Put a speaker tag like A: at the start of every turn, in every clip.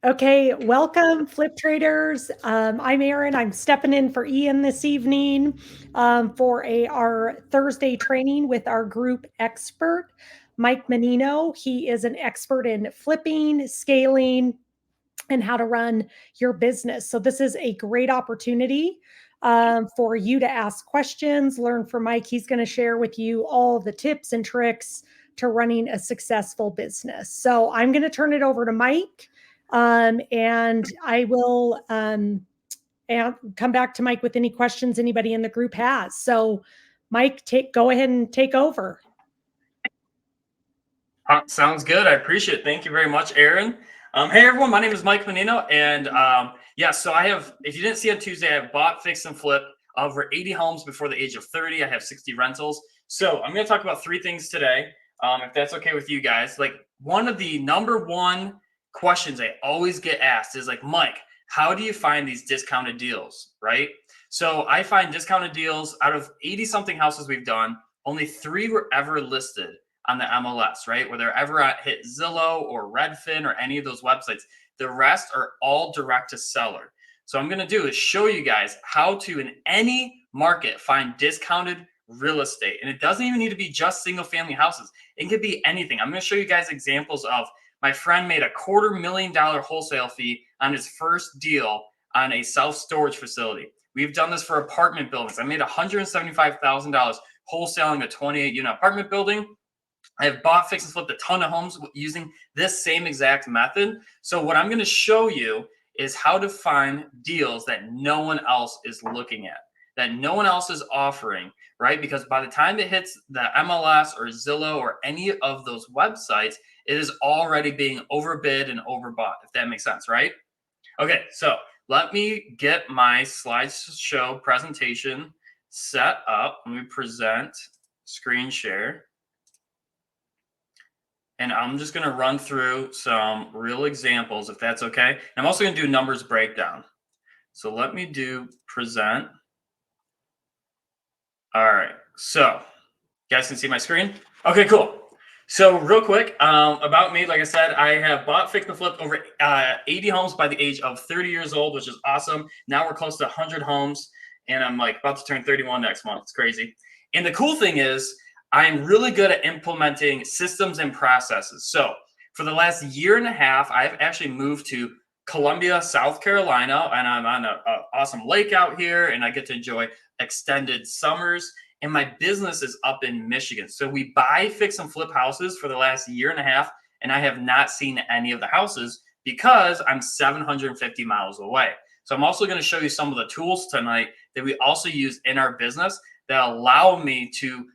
A: Okay, welcome, Flip Traders. I'm Erin. I'm stepping in for Ian this evening for our Thursday training with our group expert, Mike Menino. He is an expert in flipping, scaling, and how to run your business. So this is a great opportunity for you to ask questions, learn from Mike. He's going to share with you all the tips and tricks to running a successful business. So I'm going to turn it over to Mike, and I will and come back to Mike with any questions anybody in the group has. So Mike, go ahead and take over.
B: Sounds good. I appreciate it. Thank you very much, Erin. Hey, everyone. My name is Mike Menino. And yeah, so I have, if you didn't see on Tuesday, I have bought, fixed, and flipped over 80 homes before the age of 30. I have 60 rentals. So I'm going to talk about three things today, if that's okay with you guys. Like, one of the number one questions I always get asked is like, Mike, how do you find these discounted deals, right? So I find discounted deals out of 80 something houses we've done. Only 3 were ever listed on the MLS, right? Where they're ever at hit Zillow or Redfin or any of those websites. The rest are all direct to seller. So I'm going to do is show you guys how to, in any market, find discounted real estate. And it doesn't even need to be just single family houses. It could be anything. I'm going to show you guys examples of my friend made a $250,000 wholesale fee on his first deal on a self-storage facility. We've done this for apartment buildings. I made $175,000 wholesaling a 28 unit apartment building. I have bought, fixed, and flipped a ton of homes using this same exact method. So what I'm going to show you is how to find deals that no one else is looking at, that no one else is offering, right? Because by the time it hits the MLS or Zillow or any of those websites, it is already being overbid and overbought, if that makes sense, right? Okay, so let me get my slideshow presentation set up. Let me present, screen share. And I'm just going to run through some real examples, if that's okay. And I'm also going to do numbers breakdown. So let me do present. All right. So you guys can see my screen. Okay, cool. So real quick, about me, like I said, I have bought, fixed, and flipped over 80 homes by the age of 30 years old, which is awesome. Now we're close to 100 homes, and I'm like about to turn 31 next month. It's crazy. And the cool thing is, I'm really good at implementing systems and processes. So for the last year and a half, I've actually moved to Columbia, South Carolina, and I'm on an awesome lake out here, and I get to enjoy extended summers. And my business is up in Michigan. So we buy, fix, and flip houses for the last year and a half, and I have not seen any of the houses because I'm 750 miles away. So I'm also going to show you some of the tools tonight that we also use in our business that allow me to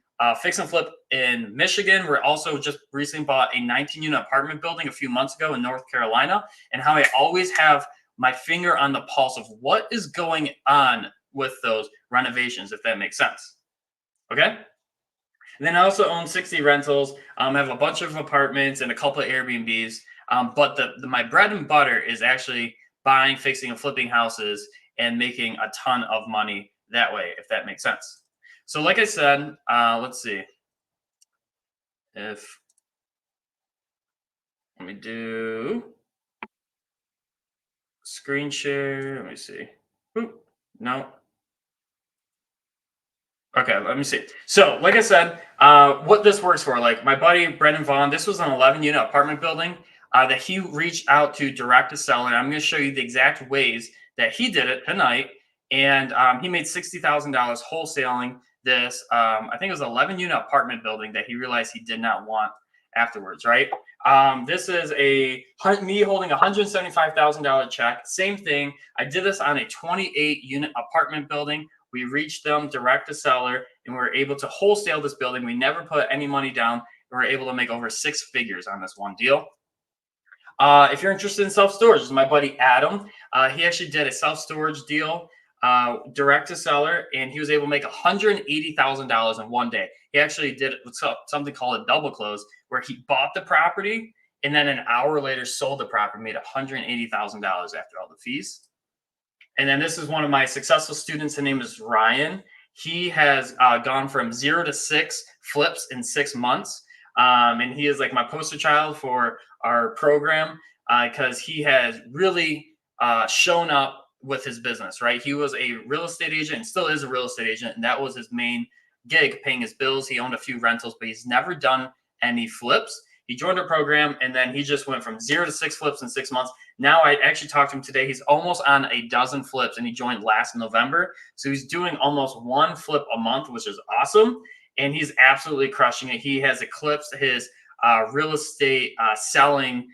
B: fix and flip in Michigan. We're also just recently bought a 19-unit apartment building a few months ago in North Carolina, and how I always have my finger on the pulse of what is going on with those renovations, if that makes sense. Okay. And then I also own 60 rentals. I have a bunch of apartments and a couple of Airbnbs. But my bread and butter is actually buying, fixing, and flipping houses and making a ton of money that way, if that makes sense. So like I said, let's see. Let me do screen share. Let me see. Oop, no. Okay, let me see. So, like I said, what this works for, like my buddy Brendan Vaughn, this was an 11-unit apartment building that he reached out to direct to seller. And I'm going to show you the exact ways that he did it tonight. And he made $60,000 wholesaling this, I think it was an 11-unit apartment building that he realized he did not want afterwards, right? This is me holding a $175,000 check. Same thing. I did this on a 28-unit apartment building. We reached them direct to seller, and we were able to wholesale this building. We never put any money down. We were able to make over 6 figures on this one deal. If you're interested in self-storage, this is my buddy Adam. He actually did a self-storage deal direct to seller, and he was able to make $180,000 in one day. He actually did something called a double close, where he bought the property and then an hour later sold the property, made $180,000 after all the fees. And then this is one of my successful students. His name is Ryan. He has gone from 0 to 6 flips in 6 months. And he is like my poster child for our program because he has really shown up with his business, right? He was a real estate agent and still is a real estate agent, and that was his main gig, paying his bills. He owned a few rentals, but he's never done any flips. He joined our program, and then he just went from 0 to 6 flips in 6 months. Now I actually talked to him today. He's almost on a dozen flips, and he joined last November. So he's doing almost 1 flip a month, which is awesome. And he's absolutely crushing it. He has eclipsed his real estate selling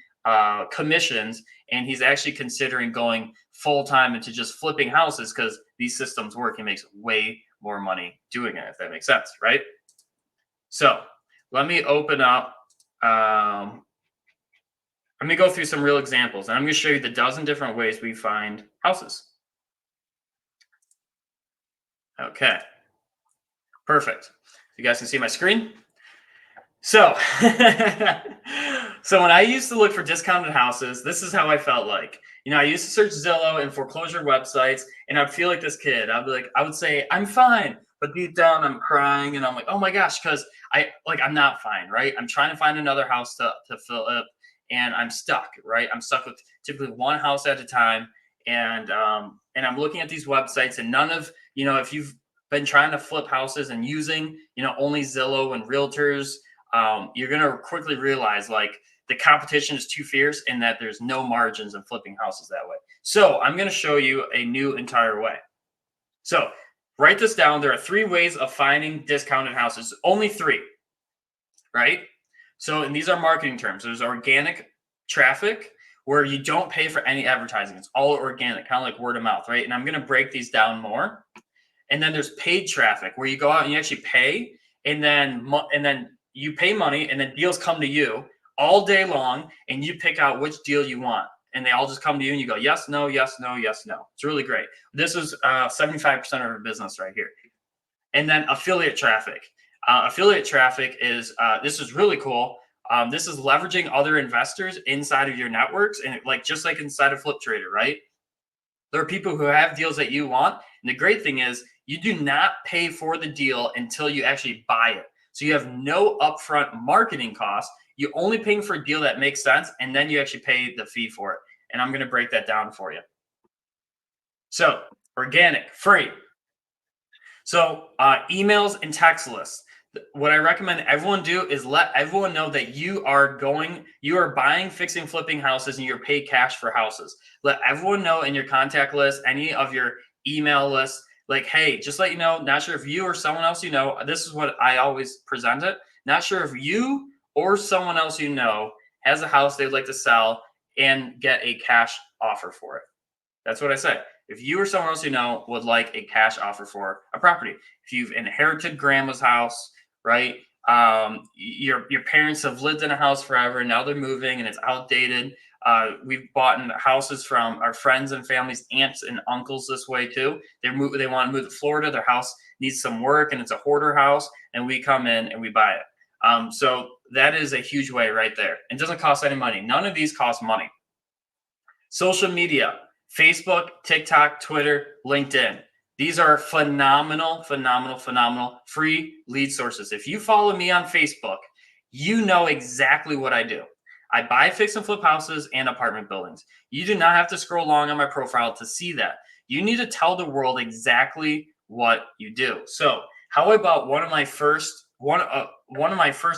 B: commissions, and he's actually considering going full-time into just flipping houses because these systems work. He makes way more money doing it, if that makes sense, right? So let me open up. Let me go through some real examples, and I'm going to show you the dozen different ways we find houses. Okay, perfect. You guys can see my screen. So, so when I used to look for discounted houses, this is how I felt like. I used to search Zillow and foreclosure websites, and I'd feel like this kid. I would say, I'm fine. But deep down, I'm crying, and I'm like, oh my gosh, because I'm not fine, right? I'm trying to find another house to fill up, and I'm stuck, right? I'm stuck with typically one house at a time, and I'm looking at these websites, and none of, if you've been trying to flip houses and using, only Zillow and realtors, you're going to quickly realize like the competition is too fierce and that there's no margins in flipping houses that way. So I'm going to show you a new entire way. So write this down. There are 3 ways of finding discounted houses, only 3, right? So, and these are marketing terms. There's organic traffic where you don't pay for any advertising. It's all organic, kind of like word of mouth, right? And I'm going to break these down more. And then there's paid traffic where you go out and you actually pay, and then you pay money, and then deals come to you all day long, and you pick out which deal you want, and they all just come to you, and you go yes, no, yes, no, yes, no. It's really great. This is 75% of our business right here. And then affiliate traffic. Affiliate traffic is this is really cool. This is leveraging other investors inside of your networks, and just like inside of Flip Trader, right? There are people who have deals that you want, and the great thing is you do not pay for the deal until you actually buy it. So you have no upfront marketing costs. You're only paying for a deal that makes sense, and then you actually pay the fee for it. And I'm going to break that down for you. So organic, free. So emails and text lists. What I recommend everyone do is let everyone know that you are buying, fixing, flipping houses, and you're paid cash for houses. Let everyone know in your contact list, any of your email lists, like, hey, just let you know, not sure if you or someone else this is what I always present it. Not sure if you or someone else has a house they'd like to sell and get a cash offer for it. That's what I say. If you or someone else would like a cash offer for a property, if you've inherited grandma's house, right? Your parents have lived in a house forever. Now they're moving and it's outdated. We've bought houses from our friends and families, aunts and uncles this way too. They want to move to Florida. Their house needs some work and it's a hoarder house, and we come in and we buy it. So that is a huge way right there. It doesn't cost any money. None of these cost money. Social media, Facebook, TikTok, Twitter, LinkedIn. These are phenomenal free lead sources. If you follow me on Facebook, you know exactly what I do. I buy, fix, and flip houses and apartment buildings. You do not have to scroll long on my profile to see that. You need to tell the world exactly what you do. So how about one of my first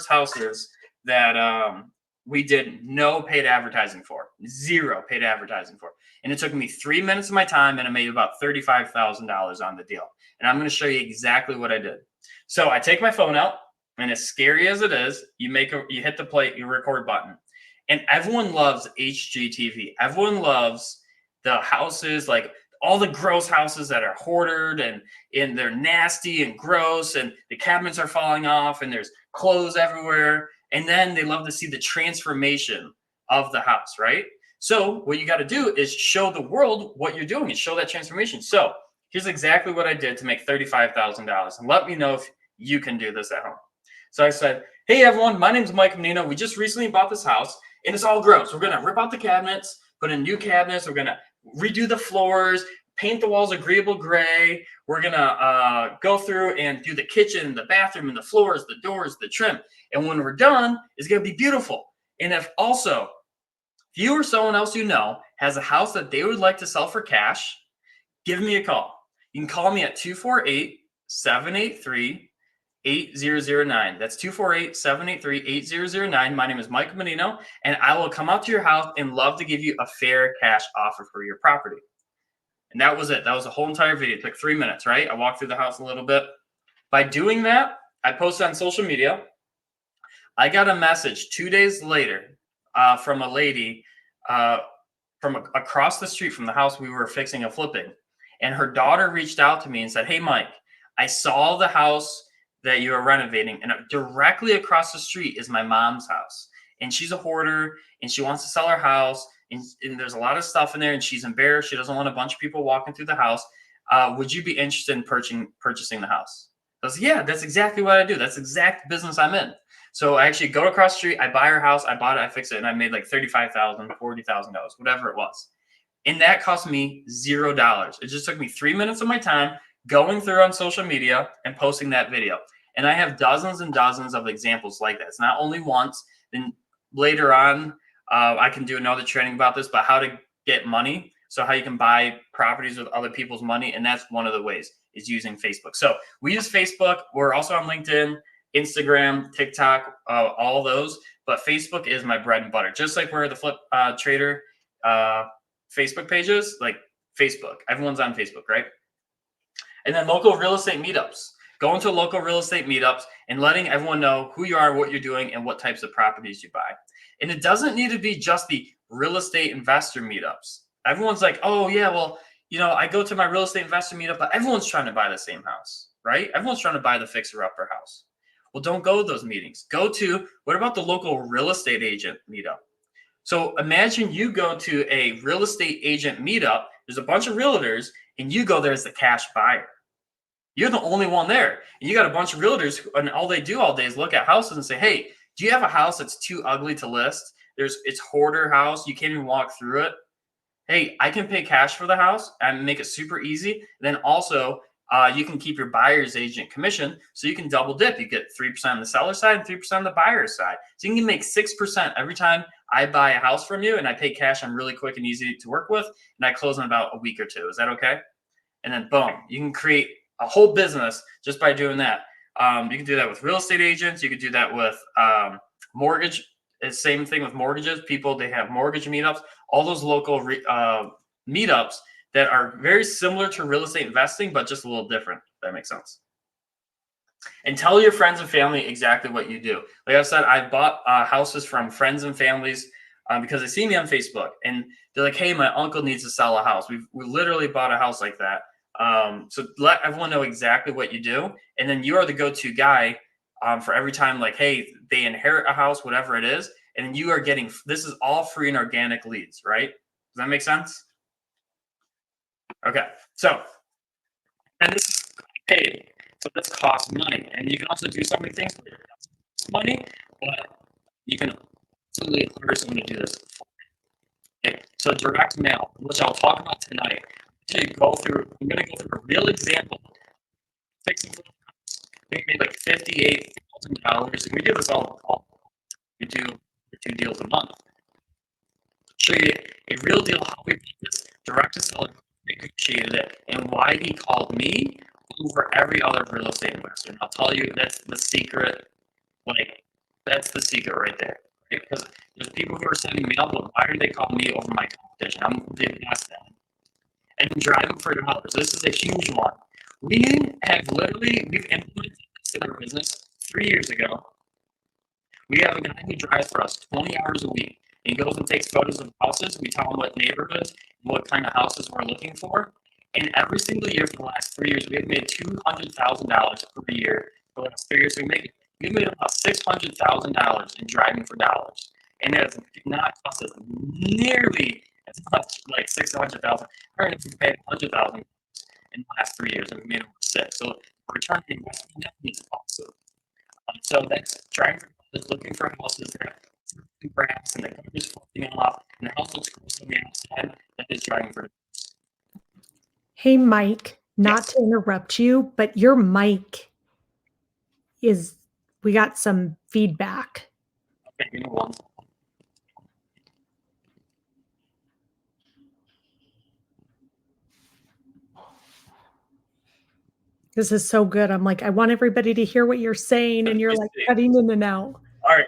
B: houses that we did no paid advertising for, 0 paid advertising for. And it took me 3 minutes of my time, and I made about $35,000 on the deal. And I'm going to show you exactly what I did. So I take my phone out, and as scary as it is, you hit the play, you record button. And everyone loves HGTV. Everyone loves the houses, like all the gross houses that are hoarded and they're nasty and gross, and the cabinets are falling off and there's clothes everywhere. And then they love to see the transformation of the house, right? So what you got to do is show the world what you're doing and show that transformation. So here's exactly what I did to make $35,000. And let me know if you can do this at home. So I said, hey, everyone, my name is Mike Menino. We just recently bought this house, and it's all gross. We're going to rip out the cabinets, put in new cabinets. We're going to redo the floors, paint the walls agreeable gray. We're gonna go through and do the kitchen, the bathroom, and the floors, the doors, the trim. And when we're done, it's gonna be beautiful. And if you or someone else you know has a house that they would like to sell for cash, give me a call. You can call me at 248-783-8009. That's 248-783-8009. My name is Mike Menino, and I will come out to your house and love to give you a fair cash offer for your property. And that was it. That was the whole entire video. It took 3 minutes, right? I walked through the house a little bit. By doing that, I posted on social media. I got a message 2 days later from a lady from across the street from the house we were fixing and flipping. And her daughter reached out to me and said, "Hey, Mike, I saw the house that you are renovating, and directly across the street is my mom's house. And she's a hoarder, and she wants to sell her house, and there's a lot of stuff in there, and she's embarrassed. She doesn't want a bunch of people walking through the house. Would you be interested in purchasing the house?" I was, "Yeah, that's exactly what I do. That's the exact business I'm in." So I actually go across the street, I buy her house, I bought it, I fixed it, and I made like $35,000, $40,000, whatever it was. And that cost me $0. It just took me 3 minutes of my time going through on social media and posting that video. And I have dozens and dozens of examples like that. It's not only once. Then later on, I can do another training about this, but how to get money. So how you can buy properties with other people's money. And that's one of the ways, is using Facebook. So we use Facebook. We're also on LinkedIn, Instagram, TikTok, all those. But Facebook is my bread and butter. Just like we're the Flip Trader Facebook pages, like Facebook. Everyone's on Facebook, right? And then local real estate meetups. Going to local real estate meetups and letting everyone know who you are, what you're doing, and what types of properties you buy. And it doesn't need to be just the real estate investor meetups. Everyone's like, "Oh, yeah, well, I go to my real estate investor meetup, but everyone's trying to buy the same house, right? Everyone's trying to buy the fixer-upper house." Well, don't go to those meetings. What about the local real estate agent meetup? So imagine you go to a real estate agent meetup. There's a bunch of realtors, and you go there as the cash buyer. You're the only one there. And you got a bunch of realtors, and all they do all day is look at houses and say, "Hey, do you have a house that's too ugly to list? It's hoarder house. You can't even walk through it. Hey, I can pay cash for the house and make it super easy. Then also, you can keep your buyer's agent commission, so you can double dip. You get 3% on the seller side and 3% on the buyer's side. So you can make 6% every time I buy a house from you, and I pay cash. I'm really quick and easy to work with, and I close in about a week or two. Is that okay?" And then boom, you can create a whole business just by doing that. You can do that with real estate agents. You could do that with mortgage. It's same thing with mortgages. People, they have mortgage meetups. All those local meetups that are very similar to real estate investing, but just a little different, if that makes sense. And tell your friends and family exactly what you do. Like I said, I bought houses from friends and families because they see me on Facebook, and they're like, "Hey, my uncle needs to sell a house." We literally bought a house like that. So let everyone know exactly what you do, and then you are the go-to guy for every time, like, hey, they inherit a house, whatever it is, and then you are getting, this is all free and organic leads, right? Does that make sense? Okay, so, and this is paid, so this costs money, and you can also do so many things with it. It's money, but you can absolutely hire someone to do this. Okay, so direct mail, which I'll talk about tonight. I'm going to go through a real example. Fixing we made like $58,000, and we do this all. We do 2 deals a month. Show you a real deal how we did this direct to seller, negotiated it, and why he called me over every other real estate investor. And I'll tell you, that's the secret. Like, that's the secret right there. Right? Because there's people who are sending me up, well, why are they calling me over my competition? I'm the best at it. And driving for dollars. This is a huge one. We've implemented this in our business 3 years ago. We have a guy who drives for us 20 hours a week. He goes and takes photos of houses. We tell him what neighborhoods and what kind of houses we're looking for. And every single year for the last 3 years, we have made $200,000 per year. For the last 3 years, we've made about $600,000 in driving for dollars. And it has not cost us nearly as much, like $600,000. We've paid $100,000 in the last 3 years, and we made over 6. So return on investment is awesome. So that's driving for dollars, looking for houses that are grass and the coverage floating off, and the house looks cool from the outside. That is driving for dollars.
A: Hey, Mike, not
B: Yes.
A: to interrupt you, but your mic is, we got some feedback.
B: Okay, give me one.
A: This is so good. I'm like, I want everybody to hear what you're saying, and
B: Let
A: you're
B: me
A: like
B: see.
A: cutting in and out.
B: All right.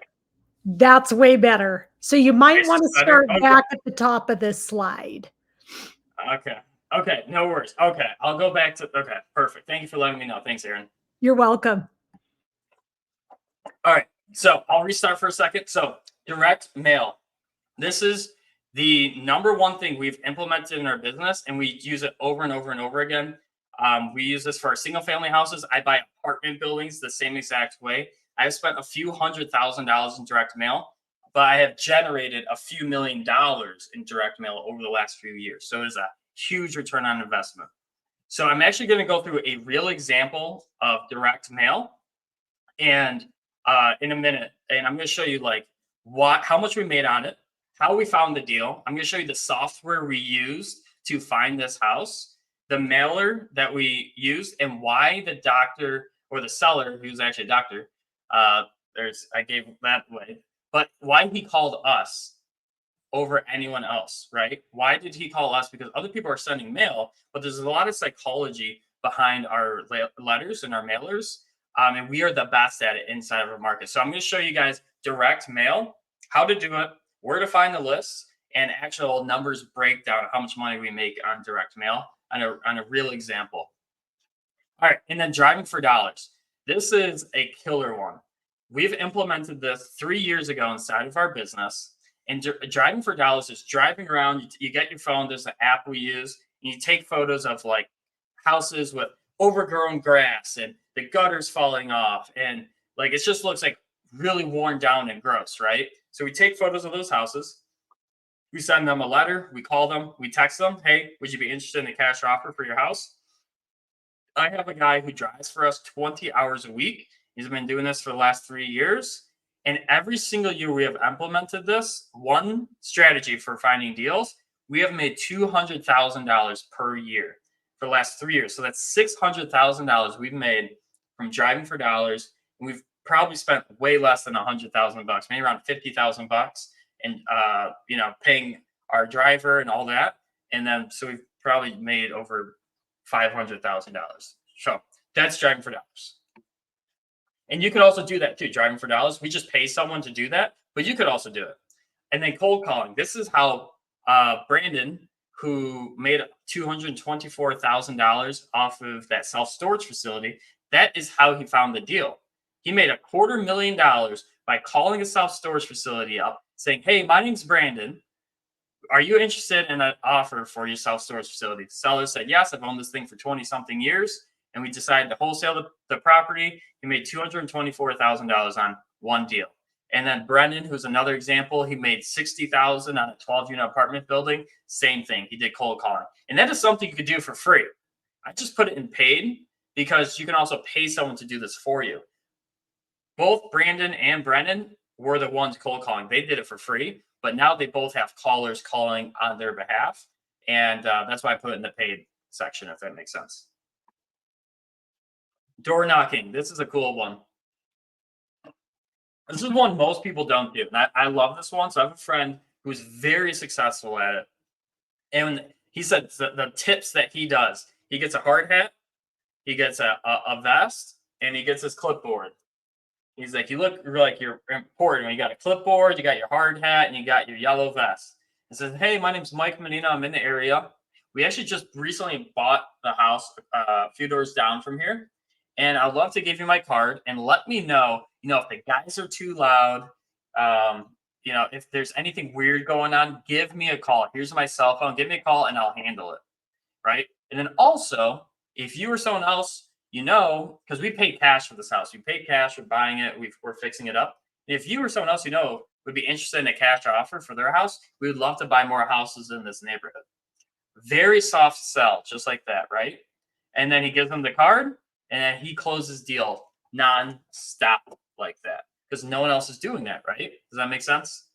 A: That's way better. So you might
B: This
A: want
B: is
A: to
B: better.
A: start back at the top of this slide.
B: Okay. Okay. No worries. Okay. I'll go back to. Okay. Perfect. Thank you for letting me know. Thanks, Aaron.
A: You're welcome.
B: All right. So I'll restart for a second. So direct mail. This is the number one thing we've implemented in our business, and we use it over and over and over again. We use this for our single family houses. I buy apartment buildings the same exact way. I've spent a few $100,000 in direct mail, but I have generated a few $1,000,000 in direct mail over the last few years. So it is a huge return on investment. So I'm actually going to go through a real example of direct mail and in a minute, and I'm going to show you like how much we made on it, how we found the deal. I'm going to show you the software we used to find this house, the mailer that we used, and why the doctor or the seller, who's actually a doctor, I gave that away, but why he called us over anyone else, right? Why did he call us? Because other people are sending mail, but there's a lot of psychology behind our letters and our mailers. And we are the best at it inside of our market. So I'm going to show you guys direct mail, how to do it, where to find the lists, and actual numbers breakdown of how much money we make on direct mail on a real example. All right. And then driving for dollars. This is a killer one. We've implemented this 3 years ago inside of our business. And driving for dollars is driving around. You get your phone. There's an app we use. And you take photos of like houses with overgrown grass and the gutters falling off. And like it just looks like really worn down and gross, right? So we take photos of those houses. We send them a letter. We call them. We text them. Hey, would you be interested in a cash offer for your house? I have a guy who drives for us 20 hours a week. He's been doing this for the last 3 years. And every single year we have implemented this one strategy for finding deals. We have made $200,000 per year for the last 3 years. So that's $600,000 we've made from driving for dollars. And we've probably spent way less than $100,000, maybe around $50,000, and paying our driver and all that. And then so we've probably made over $500,000. So that's driving for dollars. And you could also do that too, driving for dollars. We just pay someone to do that, but you could also do it. And then cold calling. This is how Brandon, who made $224,000 off of that self storage facility, that is how he found the deal. He made $250,000 by calling a self storage facility up, saying, "Hey, my name's Brandon. Are you interested in an offer for your self storage facility?" The seller said, "Yes, I've owned this thing for 20 something years." And we decided to wholesale the property. He made $224,000 on one deal. And then Brendan, who's another example, he made $60,000 on a 12-unit apartment building. Same thing. He did cold calling. And that is something you could do for free. I just put it in paid because you can also pay someone to do this for you. Both Brandon and Brendan were the ones cold calling. They did it for free, but now they both have callers calling on their behalf. And that's why I put it in the paid section, if that makes sense. Door knocking. This is a cool one. This is one most people don't do. And I love this one. So I have a friend who's very successful at it. And he said the tips that he does, he gets a hard hat, he gets a vest, and he gets his clipboard. He's like, you look like you're important when you got a clipboard, you got your hard hat, and you got your yellow vest. He says, "Hey, my name's Mike Menino. I'm in the area. We actually just recently bought the house a few doors down from here. And I'd love to give you my card and let me know, if the guys are too loud, if there's anything weird going on, give me a call. Here's my cell phone. Give me a call and I'll handle it." Right. And then also, if you or someone else, because we pay cash for this house, we pay cash, we're buying it, we're fixing it up. If you or someone else would be interested in a cash offer for their house, we would love to buy more houses in this neighborhood. Very soft sell, just like that, right? And then he gives them the card, and then he closes deal non-stop like that because no one else is doing that, right? Does that make sense?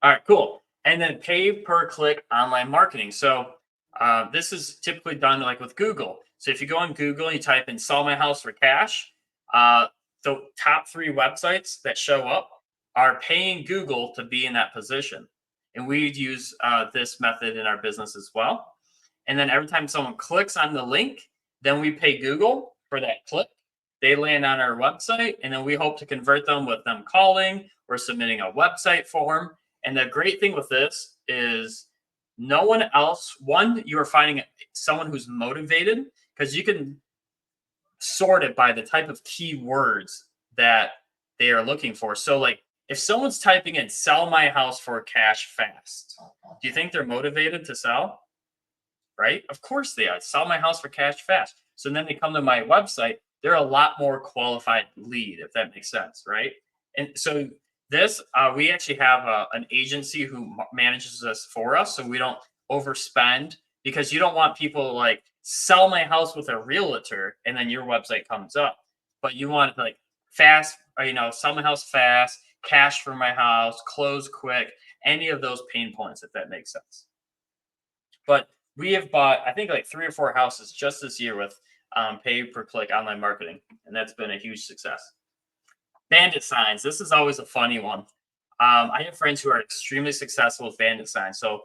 B: All right, cool. And then pay per click online marketing. So This is typically done like with Google. So if you go on Google and you type in "sell my house for cash," uh, the top 3 websites that show up are paying Google to be in that position. And we use this method in our business as well. And then every time someone clicks on the link, then we pay Google for that click. They land on our website, and then we hope to convert them with them calling or submitting a website form. And the great thing with this is no one else, one, you are finding someone who's motivated because you can sort it by the type of keywords that they are looking for. So, like, if someone's typing in "sell my house for cash fast," do you think they're motivated to sell? Right? Of course they are. "Sell my house for cash fast." So then they come to my website, they're a lot more qualified lead, if that makes sense, right? And so this, we actually have an agency who manages this for us, so we don't overspend because you don't want people like "sell my house with a realtor" and then your website comes up, but you want like fast, or, "sell my house fast, cash for my house, close quick," any of those pain points, if that makes sense. But we have bought, I think, like 3 or 4 houses just this year with pay per click online marketing, and that's been a huge success. Bandit signs. This is always a funny one. I have friends who are extremely successful with bandit signs. So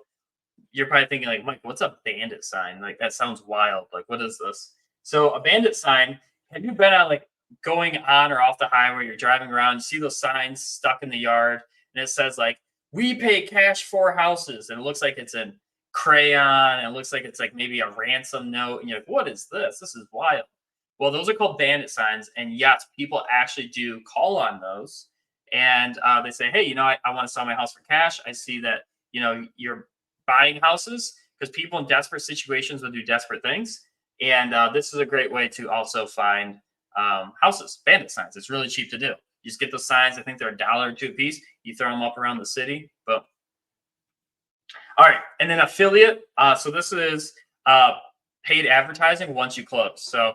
B: you're probably thinking, like, "Mike, what's a bandit sign? Like, that sounds wild. Like, what is this?" So a bandit sign. Have you been on like going on or off the highway? You're driving around, you see those signs stuck in the yard, and it says like, "We pay cash for houses," and it looks like it's in crayon, and it looks like it's like maybe a ransom note, and you're like, "What is this? This is wild." Well, those are called bandit signs, and yes, people actually do call on those, and they say, "Hey, I want to sell my house for cash. I see that you're buying houses," because people in desperate situations will do desperate things, and this is a great way to also find houses. Bandit signs. It's really cheap to do. You just get those signs. I think they're $1 or $2 a piece. You throw them up around the city. Boom. All right, and then affiliate. So this is paid advertising once you close. So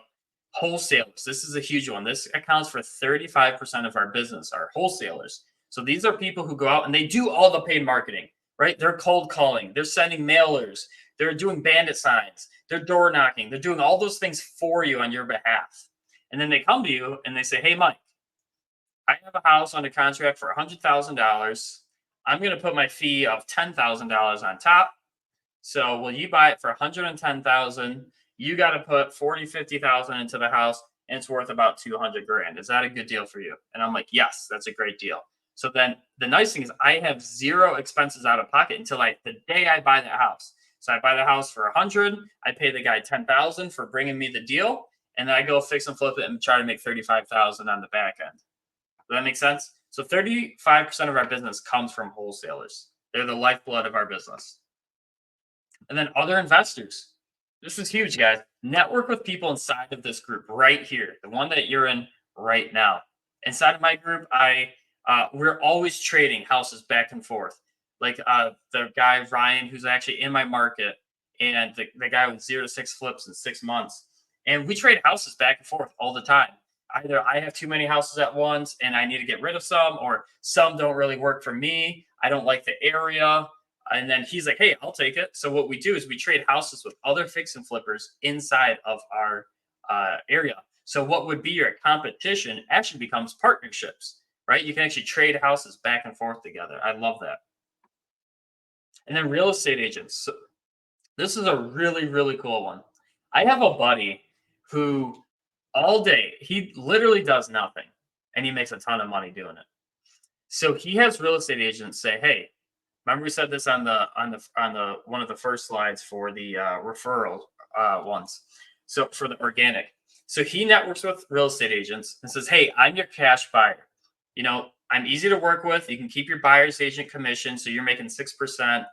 B: wholesalers. This is a huge one. This accounts for 35% of our business. Our wholesalers. So these are people who go out and they do all the paid marketing, right? They're cold calling. They're sending mailers. They're doing bandit signs. They're door knocking. They're doing all those things for you on your behalf. And then they come to you and they say, "Hey, Mike, I have a house under contract for $100,000. I'm going to put my fee of $10,000 on top. So will you buy it for 110,000? You got to put 40, 50,000 into the house, and it's worth about 200 grand. Is that a good deal for you?" And I'm like, "Yes, that's a great deal." So then the nice thing is I have zero expenses out of pocket until the day I buy the house. So I buy the house for 100. I pay the guy 10,000 for bringing me the deal, and then I go fix and flip it and try to make 35,000 on the back end. Does that make sense? So 35% of our business comes from wholesalers. They're the lifeblood of our business. And then other investors. This is huge, guys. Network with people inside of this group right here, the one that you're in right now. Inside of my group, we're always trading houses back and forth. Like the guy Ryan, who's actually in my market, and the guy with 0 to 6 flips in 6 months, and we trade houses back and forth all the time. Either I have too many houses at once and I need to get rid of some, or some don't really work for me. I don't like the area. And then he's like, "Hey, I'll take it." So what we do is we trade houses with other fix and flippers inside of our area. So what would be your competition actually becomes partnerships, right? You can actually trade houses back and forth together. I love that. And then real estate agents. So this is a really, really cool one. I have a buddy who all day, he literally does nothing and he makes a ton of money doing it. So he has real estate agents say, "Hey, remember we said this on the one of the first slides for the referral ones. So for the organic. So he networks with real estate agents and says, "Hey, I'm your cash buyer. I'm easy to work with. You can keep your buyer's agent commission, so you're making 6%.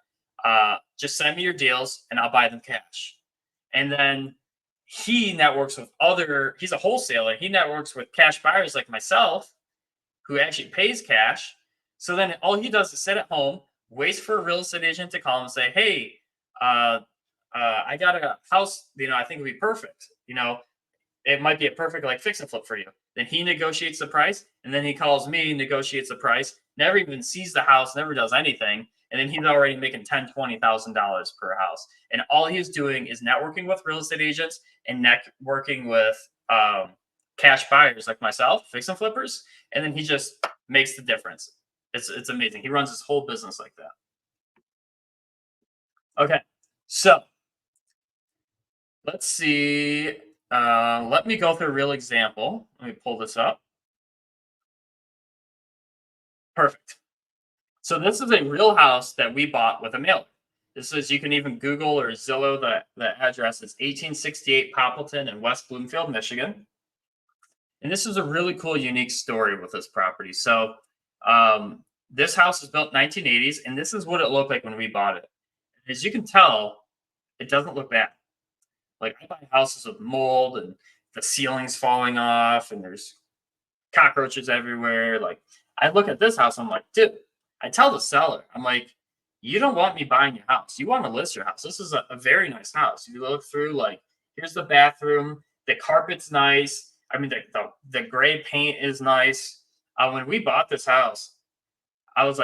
B: Just send me your deals and I'll buy them cash." And then he networks with he's a wholesaler. He networks with cash buyers like myself who actually pays cash. So then all he does is sit at home, waits for a real estate agent to call him and say, "Hey, I got a house, I think would be perfect. It might be a perfect like fix and flip for you." Then he negotiates the price, and then he calls me, negotiates the price, never even sees the house, never does anything, And then he's already making $10,000-$20,000 per house. And all he's doing is networking with real estate agents and networking with cash buyers like myself, fix and flippers, and then he just makes the difference. It's amazing. He runs his whole business like that. Okay, so let's see. Let me go through a real example. Let me pull this up. Perfect. So this is a real house that we bought with a mailer. This is, you can even Google or Zillow the address. It's 1868 Poppleton in West Bloomfield, Michigan. And this is a really cool, unique story with this property. So this house was built 1980s, and this is what it looked like when we bought it. As you can tell, it doesn't look bad. Like, I buy houses with mold and the ceiling's falling off and there's cockroaches everywhere. Like, I look at this house, I'm like, dude, I tell the seller, I'm like, you don't want me buying your house. You want to list your house. This is a very nice house. You look through, like, here's the bathroom. The carpet's nice. I mean, the gray paint is nice. When we bought this house, I was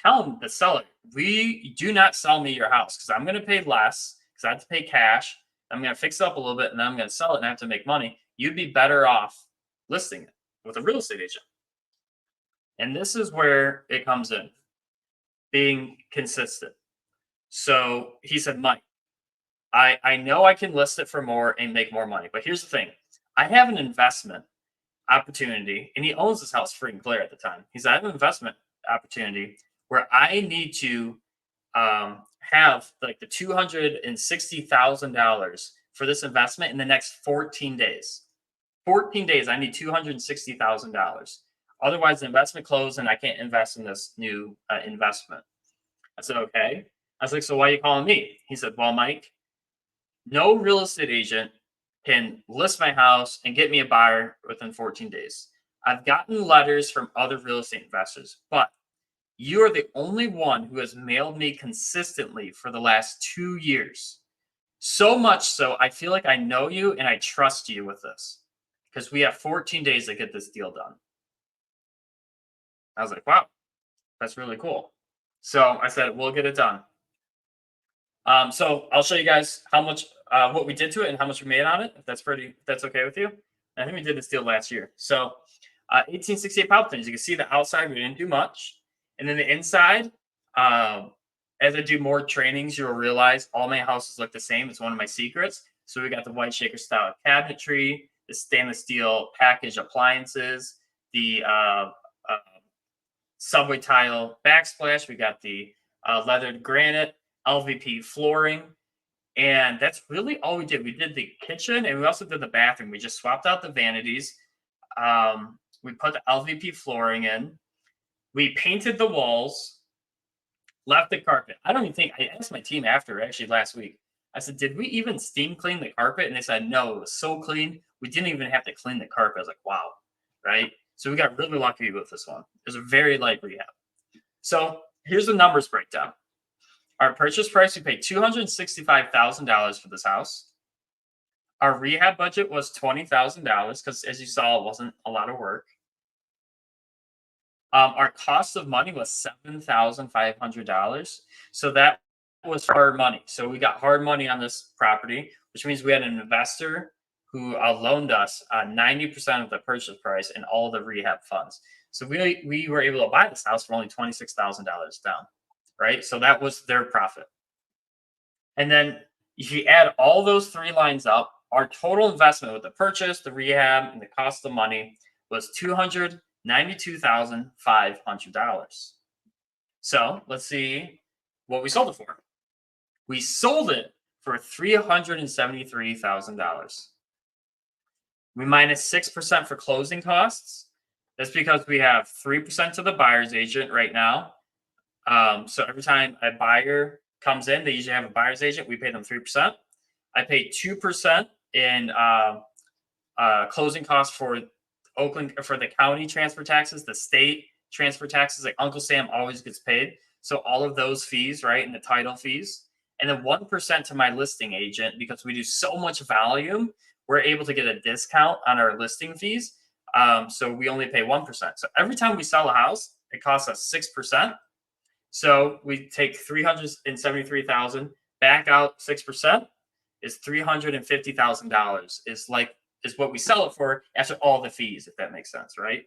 B: telling the seller, we do not sell me your house because I'm going to pay less because I have to pay cash. I'm going to fix it up a little bit and then I'm going to sell it and I have to make money. You'd be better off listing it with a real estate agent. And this is where it comes in, being consistent. So he said, Mike, I know I can list it for more and make more money. But here's the thing. I have an investment opportunity, and he owns this house free and clear at the time. He said, I have an investment opportunity where I need to have like the $260,000 for this investment in the next 14 days. 14 days, I need $260,000. Otherwise, the investment closed and I can't invest in this new investment. I said, okay. I was like, so why are you calling me? He said, well, Mike, no real estate agent can list my house and get me a buyer within 14 days. I've gotten letters from other real estate investors, but you are the only one who has mailed me consistently for the last 2 years. So much so, I feel like I know you and I trust you with this because we have 14 days to get this deal done. I was like, wow, that's really cool. So I said, we'll get it done. So I'll show you guys how much, what we did to it and how much we made on it. If that's okay with you. I think we did this deal last year. So 1868 Poppleton, as you can see, the outside, we didn't do much. And then the inside, as I do more trainings, you'll realize all my houses look the same. It's one of my secrets. So we got the white shaker style cabinetry, the stainless steel package appliances, the subway tile backsplash. We got the leathered granite, LVP flooring. And that's really all we did. We did the kitchen and we also did the bathroom. We just swapped out the vanities. We put the LVP flooring in. We painted the walls, left the carpet. I don't even think, I asked my team after, actually last week. I said, did we even steam clean the carpet? And they said, no, it was so clean. We didn't even have to clean the carpet. I was like, wow, right? So we got really lucky with this one. It was a very light rehab. So here's the numbers breakdown. Our purchase price, we paid $265,000 for this house. Our rehab budget was $20,000 because, as you saw, it wasn't a lot of work. Our cost of money was $7,500. So that was hard money. So we got hard money on this property, which means we had an investor who loaned us 90% of the purchase price and all the rehab funds. So we were able to buy this house for only $26,000 down, right? So that was their profit. And then if you add all those three lines up, our total investment with the purchase, the rehab, and the cost of money was $292,500. So let's see what we sold it for. We sold it for $373,000. We minus 6% for closing costs. That's because we have 3% to the buyer's agent right now. So every time a buyer comes in, they usually have a buyer's agent. We pay them 3%. I pay 2% in closing costs for Oakland, for the county transfer taxes, the state transfer taxes. Like Uncle Sam always gets paid. So all of those fees, right, and the title fees. And then 1% to my listing agent, because we do so much volume, we're able to get a discount on our listing fees. So we only pay 1%. So every time we sell a house, it costs us 6%. So we take 373,000, back out 6% is $350,000 is what we sell it for after all the fees, if that makes sense, right?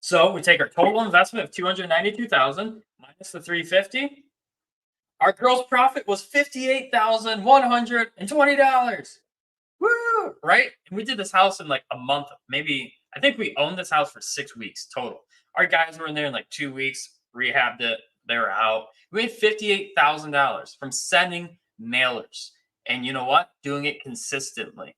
B: So we take our total investment of 292,000 minus the 350. Our gross profit was $58,120. Woo! Right? And we did this house in like a month, maybe. I think we owned this house for 6 weeks total. Our guys were in there in like 2 weeks, rehabbed it, they were out. We made $58,000 from sending mailers. And you know what? Doing it consistently.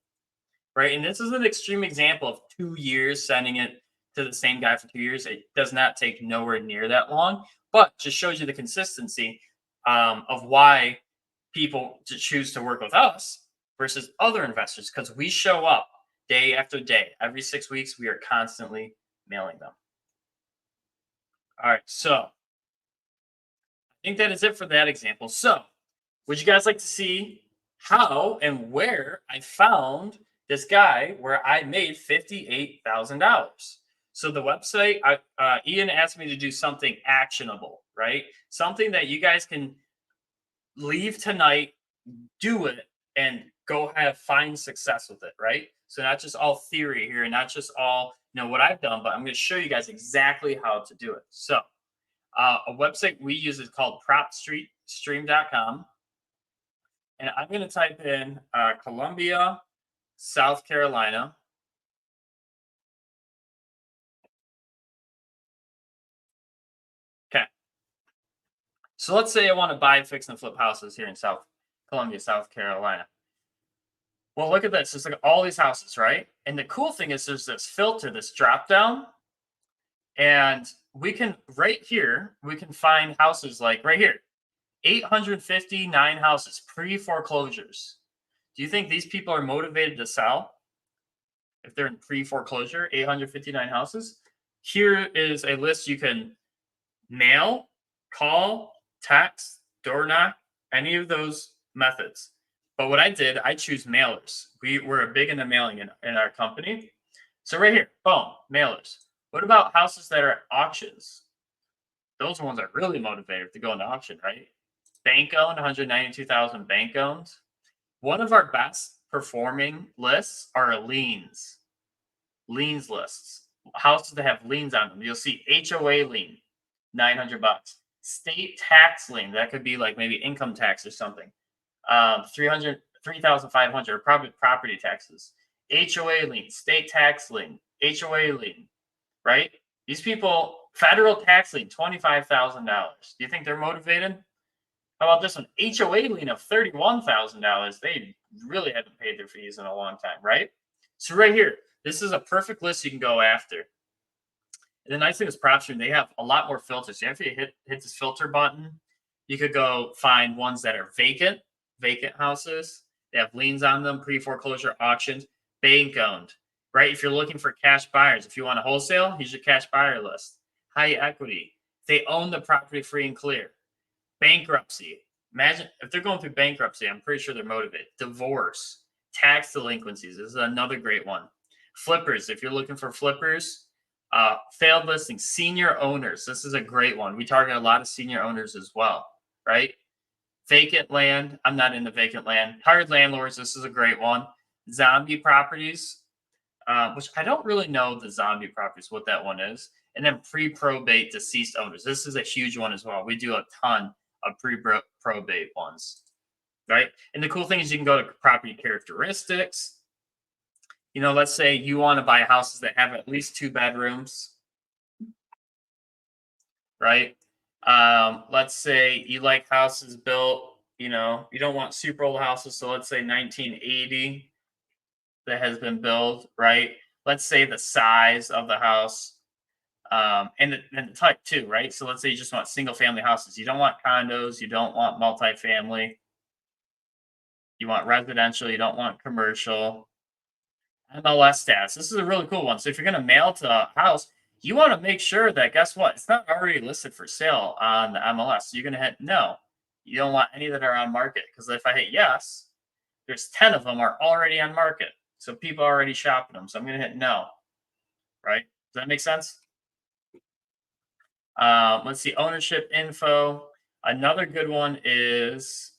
B: Right. And this is an extreme example of 2 years sending it to the same guy for 2 years. It does not take nowhere near that long, but just shows you the consistency of why people to choose to work with us versus other investors because we show up day after day. Every 6 weeks, we are constantly mailing them. All right. So I think that is it for that example. So would you guys like to see how and where I found this guy where I made $58,000? So the website, Ian asked me to do something actionable, right? Something that you guys can leave tonight, do it, and find success with it, right? So not just all theory here, not just all what I've done, but I'm going to show you guys exactly how to do it. So a website we use is called propstream.com. And I'm going to type in Columbia, South Carolina. Okay. So let's say I want to buy, fix, and flip houses here in Columbia, South Carolina. Well, look at this. There's like all these houses, right? And the cool thing is there's this filter, this drop down. And right here, we can find houses like right here, 859 houses, pre-foreclosures. Do you think these people are motivated to sell? If they're in pre-foreclosure, 859 houses. Here is a list you can mail, call, text, door knock, any of those methods. But what I did, I choose mailers. We're big into mailing in our company. So right here, boom, mailers. What about houses that are at auctions? Those are ones that are really motivated to go into auction, right? Bank owned, 192,000 bank owned. One of our best performing lists are liens lists. Houses that have liens on them. You'll see HOA lien, $900. State tax lien, that could be like maybe income tax or something. 3,500 probably property taxes. HOA lien, state tax lien, HOA lien, right? These people, federal tax lien, $25,000. Do you think they're motivated? How about this one? HOA lien of $31,000. They really haven't paid their fees in a long time, right? So right here, this is a perfect list you can go after. And the nice thing is PropStream, they have a lot more filters. So after you hit this filter button, you could go find ones that are vacant houses. They have liens on them, pre-foreclosure auctions, bank owned, right? If you're looking for cash buyers, if you want a wholesale, here's your cash buyer list. High equity. They own the property free and clear. Bankruptcy. Imagine if they're going through bankruptcy, I'm pretty sure they're motivated. Divorce. Tax delinquencies. This is another great one. Flippers. If you're looking for flippers, failed listings, senior owners. This is a great one. We target a lot of senior owners as well, right? Vacant land. I'm not into vacant land. Hired landlords. This is a great one. Zombie properties, which I don't really know the zombie properties, what that one is. And then pre-probate deceased owners. This is a huge one as well. We do a ton of pre-probate ones, right? And the cool thing is you can go to property characteristics. Let's say you want to buy houses that have at least 2 bedrooms, right? Let's say you like houses built, you don't want super old houses. So let's say 1980 that has been built, right? Let's say the size of the house and the type too, right? So let's say you just want single family houses. You don't want condos. You don't want multifamily. You want residential. You don't want commercial. MLS status. This is a really cool one. So if you're going to mail to a house, you want to make sure that, guess what? It's not already listed for sale on the MLS. So you're going to hit no. You don't want any that are on market. Because if I hit yes, there's 10 of them are already on market. So people are already shopping them. So I'm going to hit no. Right? Does that make sense? Let's see, ownership info. Another good one is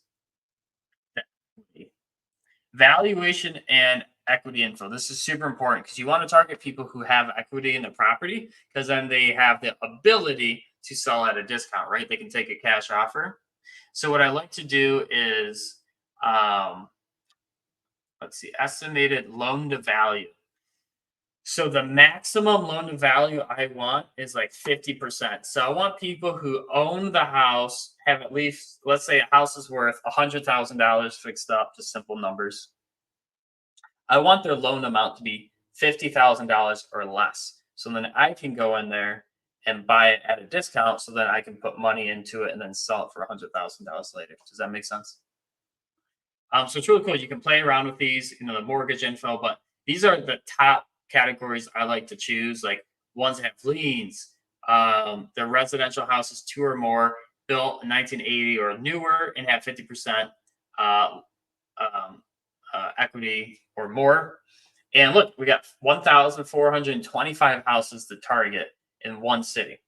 B: valuation and equity info. This is super important because you want to target people who have equity in the property because then they have the ability to sell at a discount, right? They can take a cash offer. So what I like to do is, um, let's see, estimated loan to value. So the maximum loan to value I want is like 50%. So I want people who own the house, have at least, let's say a house is worth $100,000 fixed up, just simple numbers. I want their loan amount to be $50,000 or less. So then I can go in there and buy it at a discount. So then I can put money into it and then sell it for $100,000 later. Does that make sense? So it's really cool. You can play around with these, the mortgage info, but these are the top categories I like to choose. Like ones that have liens, the residential houses, two or more, built in 1980 or newer, and have 50% uh, um, equity or more. And look, we got 1,425 houses to target in one city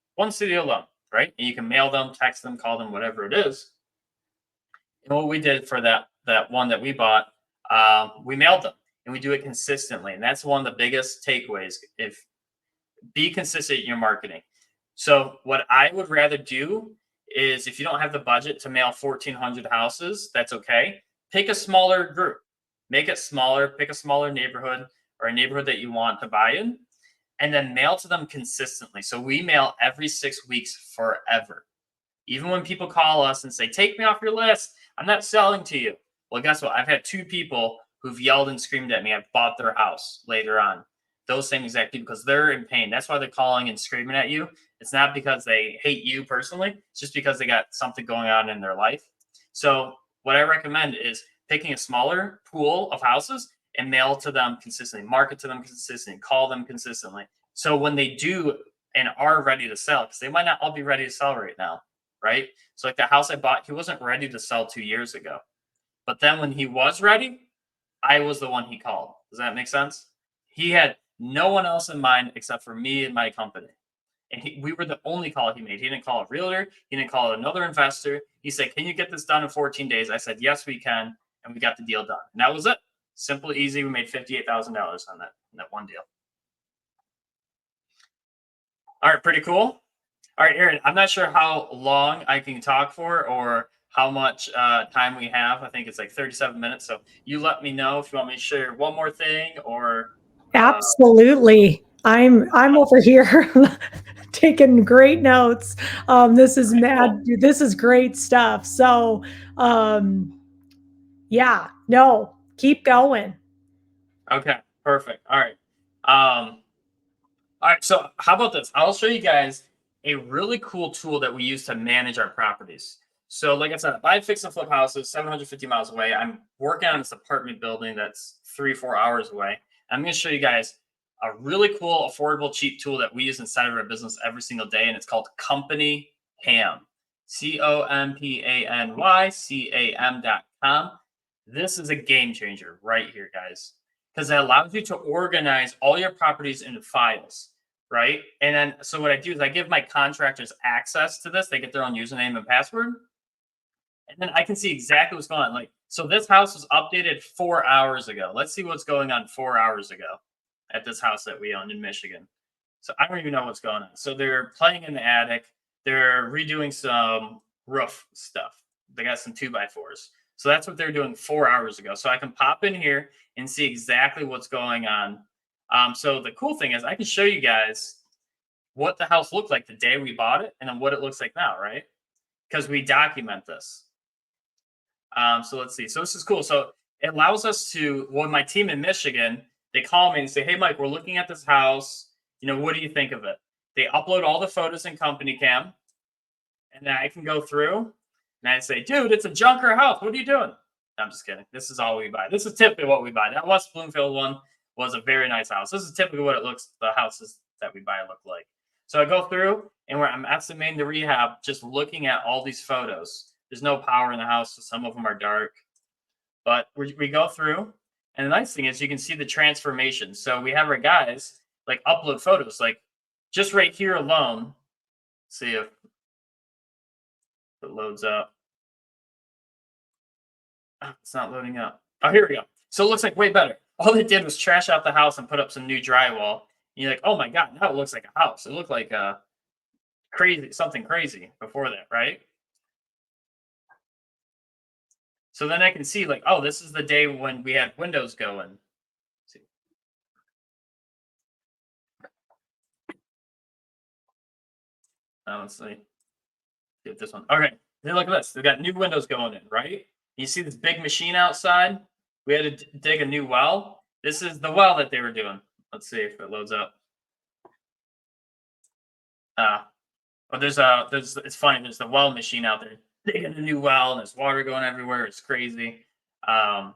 B: alone, right? And you can mail them, text them, call them, whatever it is. And what we did for that one that we bought, we mailed them, and we do it consistently. And that's one of the biggest takeaways. If be consistent in your marketing. So what I would rather do is, if you don't have the budget to mail 1,400 houses, that's okay. Pick a smaller group, make it smaller. Pick a smaller neighborhood or a neighborhood that you want to buy in, and then mail to them consistently. So we mail every 6 weeks forever. Even when people call us and say, "Take me off your list, I'm not selling to you." Well, guess what? I've had two people who've yelled and screamed at me. I've bought their house later on. Those same exact people, because they're in pain. That's why they're calling and screaming at you. It's not because they hate you personally. It's just because they got something going on in their life. So what I recommend is picking a smaller pool of houses and mail to them consistently, market to them consistently, call them consistently. So when they do and are ready to sell, because they might not all be ready to sell right now, right? So like the house I bought, he wasn't ready to sell 2 years ago. But then when he was ready, I was the one he called. Does that make sense? He had no one else in mind except for me and my company. And we were the only call he made. He didn't call a realtor. He didn't call another investor. He said, "Can you get this done in 14 days?" I said, "Yes, we can." And we got the deal done. And that was it. Simple, easy. We made $58,000 on that one deal. All right, pretty cool. All right, Aaron, I'm not sure how long I can talk for or how much time we have. I think it's like 37 minutes. So you let me know if you want me to share one more thing or. Uh,
A: Absolutely. I'm over here taking great notes. This is
B: okay, cool.
A: mad. This is great stuff. So, um, yeah, no, keep going.
B: Okay, perfect. All right. All right, so how about this? I'll show you guys a really cool tool that we use to manage our properties. So, like I said, I buy fix and flip houses 750 miles away. I'm working on this apartment building that's 3-4 hours away. I'm going to show you guys a really cool, affordable, cheap tool that we use inside of our business every single day, and it's called CompanyCam. CompanyCam.com. This is a game changer right here, guys, because it allows you to organize all your properties into files, right? And then, so what I do is I give my contractors access to this. They get their own username and password, and then I can see exactly what's going on. Like, so this house was updated 4 hours ago. Let's see what's going on 4 hours ago at this house that we own in Michigan. So I don't even know what's going on. So they're playing in the attic. They're redoing some roof stuff. They got some 2x4s. So that's what they're doing 4 hours ago. So I can pop in here and see exactly what's going on. So the cool thing is I can show you guys what the house looked like the day we bought it and then what it looks like now, right? Because we document this. So let's see. So this is cool. So it allows us to, well, my team in Michigan, they call me and say, "Hey, Mike, we're looking at this house. What do you think of it?" They upload all the photos in CompanyCam, and then I can go through and I say, "Dude, it's a junker house. What are you doing?" No, I'm just kidding. This is all we buy. This is typically what we buy. That West Bloomfield one was a very nice house. This is typically what it looks, the houses that we buy look like. So I go through and where I'm estimating the rehab, just looking at all these photos. There's no power in the house, so some of them are dark. But we go through, and the nice thing is you can see the transformation. So we have our guys like upload photos, like just right here alone. See if it loads up. Oh, it's not loading up. Oh, here we go. So it looks like way better. All they did was trash out the house and put up some new drywall. And you're like, oh my god, now it looks like a house. It looked like crazy, something crazy before that, right? So then I can see like, oh, this is the day when we had windows going. See. Let's see. Get this one. Okay. Then look at this. They got new windows going in, right? You see this big machine outside? We had to dig a new well. This is the well that they were doing. Let's see if it loads up. But there's it's funny. There's the well machine out there digging a new well, and there's water going everywhere. It's crazy. Um,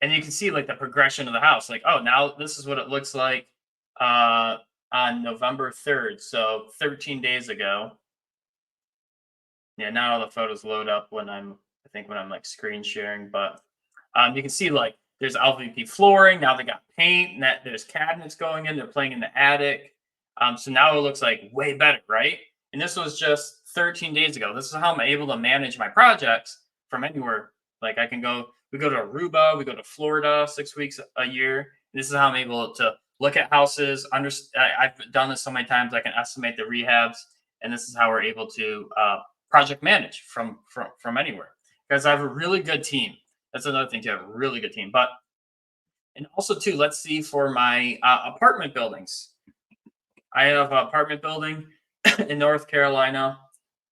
B: and you can see like the progression of the house. Like, oh, now this is what it looks like on November 3rd, so 13 days ago. Yeah, not all the photos load up when I think when I'm like screen sharing, but you can see like there's LVP flooring. Now they got paint, and that there's cabinets going in. They're playing in the attic. So now it looks like way better, right? And this was just 13 days ago. This is how I'm able to manage my projects from anywhere. Like we go to Aruba, we go to Florida 6 weeks a year. This is how I'm able to look at houses. I've done this so many times. I can estimate the rehabs, and this is how we're able to project manage from anywhere. Because I have a really good team. That's another thing too. I have a really good team. But and also too, let's see for my apartment buildings. I have an apartment building in North Carolina,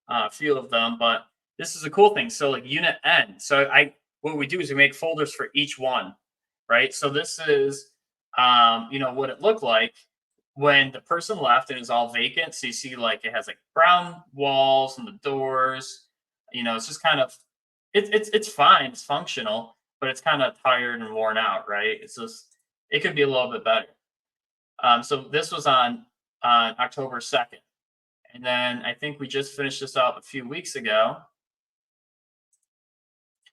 B: a few of them, but this is a cool thing. So like unit N. So what we do is we make folders for each one, right? So this is what it looked like when the person left and it was all vacant. So you see like it has like brown walls and the doors. It's just kind of it's fine, it's functional, but it's kind of tired and worn out, right? It's just it could be a little bit better. So this was on October 2nd. And then I think we just finished this up a few weeks ago.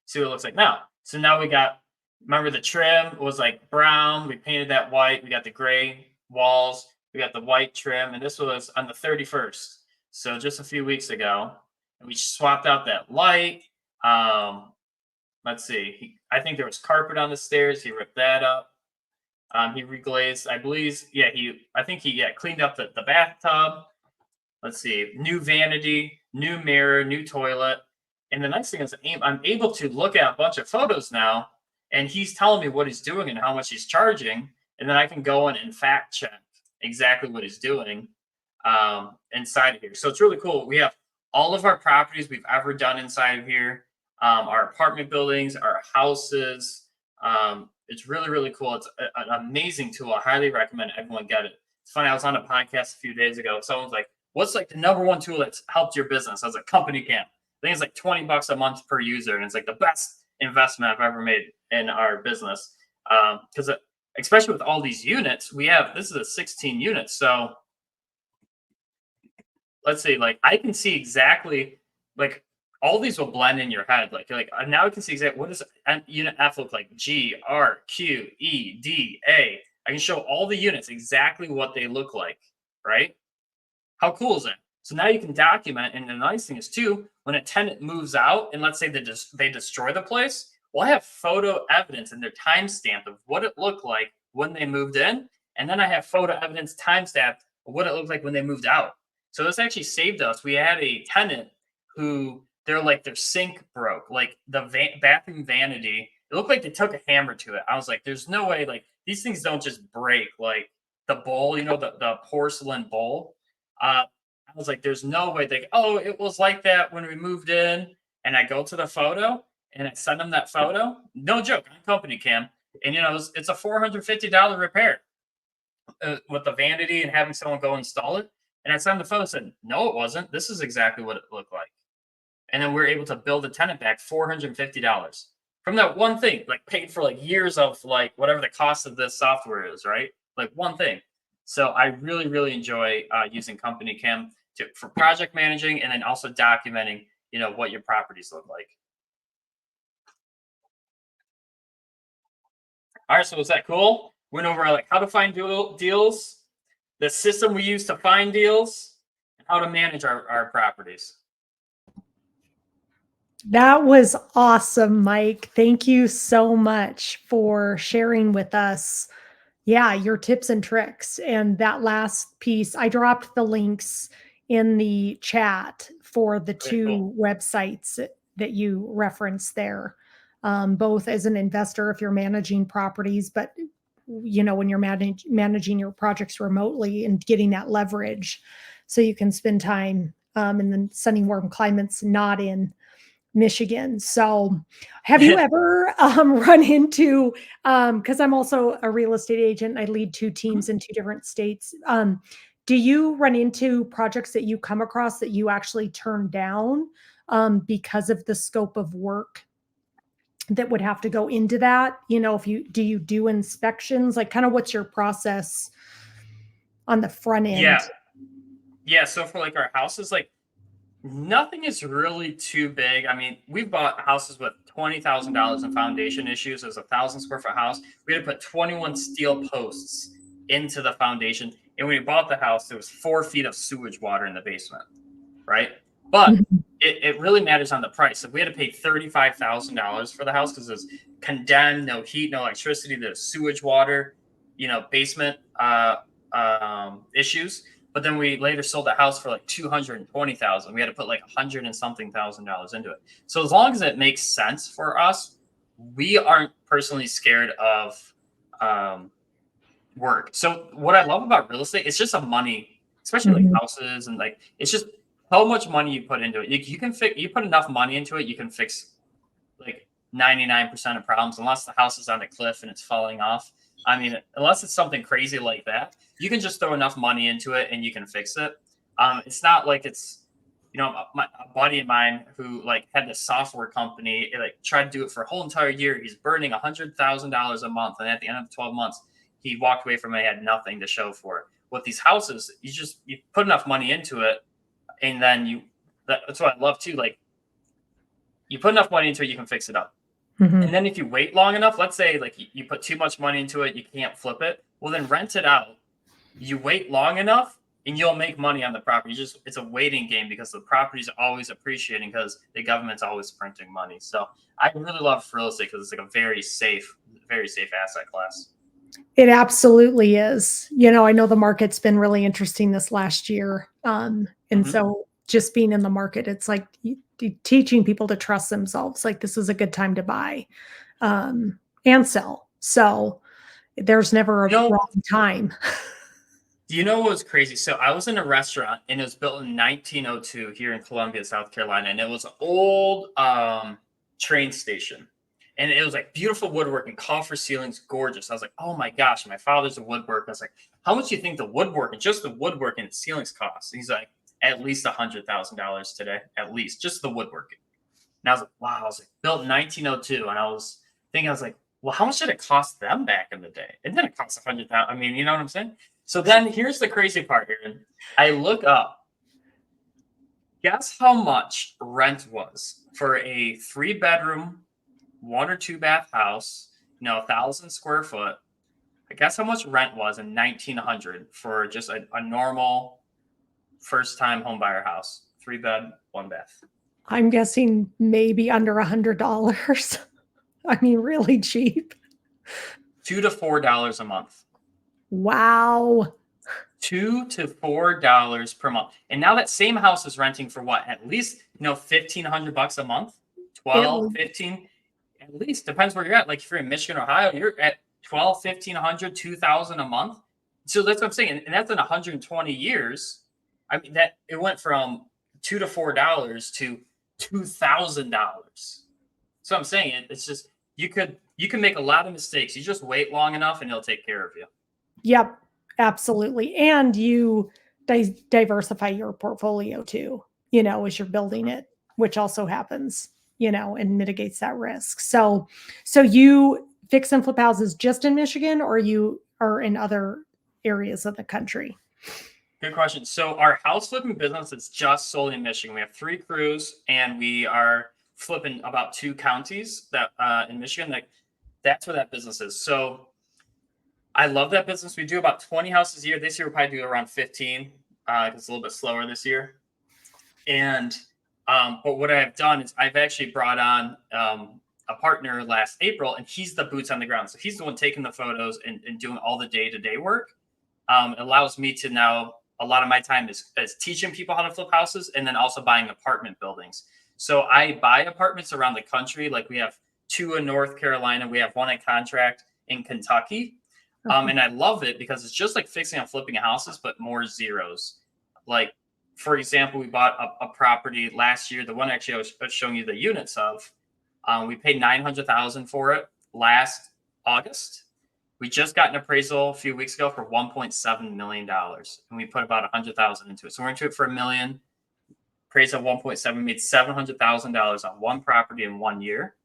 B: See what it looks like now. So now remember the trim was like brown. We painted that white. We got the gray walls. We got the white trim. And this was on the 31st. So just a few weeks ago. And we swapped out that light. Let's see. I think there was carpet on the stairs. He ripped that up. He reglazed, I believe. Yeah, I think he cleaned up the bathtub. Let's see, new vanity, new mirror, new toilet. And the nice thing is I'm able to look at a bunch of photos now, and he's telling me what he's doing and how much he's charging. And then I can go in and fact check exactly what he's doing inside of here. So it's really cool. We have all of our properties we've ever done inside of here, our apartment buildings, our houses. It's really, really cool. It's an amazing tool. I highly recommend everyone get it. It's funny. I was on a podcast a few days ago. Someone's like, what's like the number one tool that's helped your business? I was like, CompanyCam. I think it's like $20 a month per user. And it's like the best investment I've ever made in our business. Because especially with all these units, this is a 16 units. So let's see, like I can see exactly like all these will blend in your head. Like now I can see exactly what does unit F look like? G, R, Q, E, D, A. I can show all the units exactly what they look like, right? How cool is that? So now you can document, and the nice thing is too, when a tenant moves out, and let's say they destroy the place, well, I have photo evidence and their timestamp of what it looked like when they moved in, and then I have photo evidence timestamp of what it looked like when they moved out. So this actually saved us. We had a tenant who their sink broke, like the bathroom vanity. It looked like they took a hammer to it. I was like, there's no way, like these things don't just break. Like the bowl, the porcelain bowl. I was like, there's no way it was like that when we moved in. And I go to the photo and I send them that photo. No joke, on CompanyCam. And it's a $450 repair with the vanity and having someone go install it. And I sent the photo and said, no, it wasn't. This is exactly what it looked like. And then we're able to build a tenant back $450 from that one thing, like paid for like years of like whatever the cost of this software is, right? Like one thing. So I really, really enjoy using CompanyCam for project managing and then also documenting, what your properties look like. All right, so was that cool? Went over like how to find deals, the system we use to find deals, how to manage our properties.
A: That was awesome, Mike. Thank you so much for sharing with us, yeah, your tips and tricks. And that last piece, I dropped the links in the chat for the
B: Okay, cool.
A: two websites that you referenced there, both as an investor if you're managing properties, but when you're managing your projects remotely and getting that leverage so you can spend time in the sunny, warm climates, not in Michigan. So, have you ever run into, because I'm also a real estate agent, I lead two teams in two different states. Do you run into projects that you come across that you actually turn down because of the scope of work that would have to go into that? If you do inspections, like kind of what's your process on the front
B: Yeah.
A: end?
B: Yeah. So for like our houses, like nothing is really too big. I mean, we've bought houses with $20,000 in foundation issues. As a 1,000 square foot house, we had to put 21 steel posts into the foundation. And when we bought the house, there was 4 feet of sewage water in the basement, right? But
A: Mhm.
B: it really matters on the price. If we had to pay $35,000 for the house because it was condemned, no heat, no electricity, the sewage water, basement issues. But then we later sold the house for like 220,000. We had to put like 100 and something $1,000s into it. So as long as it makes sense for us, we aren't personally scared of um, work. So what I love about real estate, it's just a money, especially like
A: Mhm.
B: houses and like it's just how much money you put into it. You can fix. You put enough money into it, you can fix like 99% of problems, unless the house is on a cliff and it's falling off. I mean, unless it's something crazy like that, you can just throw enough money into it and you can fix it. It's not like it's, a buddy of mine who like had this software company, like tried to do it for a whole entire year. He's burning $100,000 a month, and at the end of 12 months, he walked away from it, had nothing to show for it. With these houses, you put enough money into it, and then that's what I love too. Like you put enough money into it, you can fix it up. And
A: Mhm.
B: then if you wait long enough, let's say like you put too much money into it, you can't flip it. Well, then rent it out. You wait long enough and you'll make money on the property. It's a waiting game because the property's always appreciating because the government's always printing money. So I really love real estate because it's like a very safe asset class.
A: It absolutely is. I know the market's been really interesting this last year. And
B: Hmm.
A: so just being in the market, it's like teaching people to trust themselves. Like this is a good time to buy and sell. So there's never
B: You
A: a
B: know,
A: wrong time.
B: do you know what was crazy? So I was in a restaurant and it was built in 1902 here in Columbia, South Carolina, and it was an old train station. And it was like beautiful woodwork and coffer ceilings, gorgeous. I was like, oh my gosh, my father's a woodworker. I was like, how much do you think the woodwork and just the woodwork and ceilings cost? And he's like, at least $100,000 today, at least just the woodworking. And I was like, wow. I was like, built in 1902, and I was thinking, I was like, well, how much did it cost them back in the day? It didn't cost 100,000. I mean, you know what I'm saying? So then here's the crazy part here. I look up, guess how much rent was for a 3 bedroom, 1 or 2 bath house, 1,000 square foot. I guess how much rent was in 1900 for just a normal first time home buyer house, 3 bed, 1 bath.
A: I'm guessing maybe under $100. I mean, really cheap.
B: $2 to $4 a month.
A: Wow.
B: $2 to $4 per month. And now that same house is renting for what? At least, $1,500 a month,
A: It
B: 12, 15, at least depends where you're at. Like if you're in Michigan, Ohio, you're at 12, 1,500, 2,000 a month. So that's what I'm saying. And that's in 120 years. I mean, that it went from $2 to $4 to $2,000. So I'm saying it's just, you can make a lot of mistakes. You just wait long enough and it'll take care of you.
A: Yep, absolutely. And you diversify your portfolio too, as you're building it, which also happens, and mitigates that risk. So you fix and flip houses just in Michigan, or you are in other areas of the country?
B: Good question. So our house flipping business is just solely in Michigan. We have 3 crews, and we are flipping about 2 counties that in Michigan. Like that's where that business is. So I love that business. We do about 20 houses a year. This year we'll probably do around 15. It's a little bit slower this year. And but what I've done is I've actually brought on a partner last April, and he's the boots on the ground. So he's the one taking the photos and doing all the day to day work. It allows me to now, a lot of my time is teaching people how to flip houses and then also buying apartment buildings. So I buy apartments around the country. Like we have two in North Carolina, we have one in contract in Kentucky. And I love it because it's just like fixing and flipping houses, but more zeros. Like, for example, we bought a property last year. The one actually I was showing you the units of. We paid 900,000 for it last August. We just got an appraisal a few weeks ago for $1.7 million, and we put about 100,000 into it. So we're into it for $1 million. Appraisal 1.7, made $700,000 on one property in 1 year.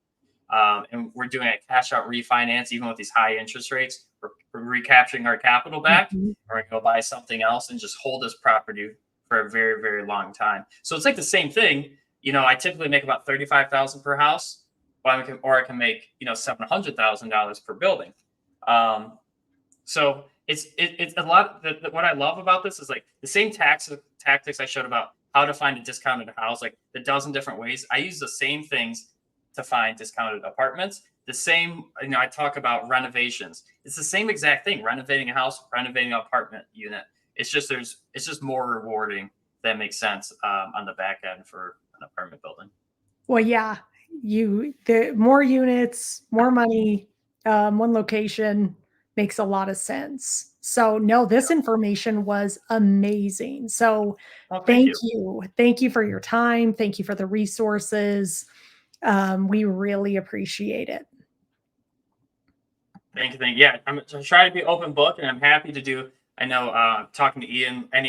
B: And we're doing a cash out refinance, even with these high interest rates. We're recapturing our capital back.
A: Mhm.
B: We're going to go buy something else and just hold this property for a very, very long time. So it's like the same thing. I typically make about 35,000 per house, or I can make $700,000 per building. So it's a lot. What I love about this is like the same tactics I showed about how to find a discounted house, like the dozen different ways. I use the same things to find discounted apartments. The same, I talk about renovations. It's the same exact thing. Renovating a house, renovating an apartment unit. It's just more rewarding. If that makes sense on the back end for an apartment building.
A: Well, yeah, the more units, more money, one location makes a lot of sense. So no, this information was amazing. So
B: Oh, thank you.
A: thank you for your time. Thank you for the resources. We really appreciate it.
B: Thank you. Yeah, I'm trying to be open book, and I'm happy to do. I know talking to Ian any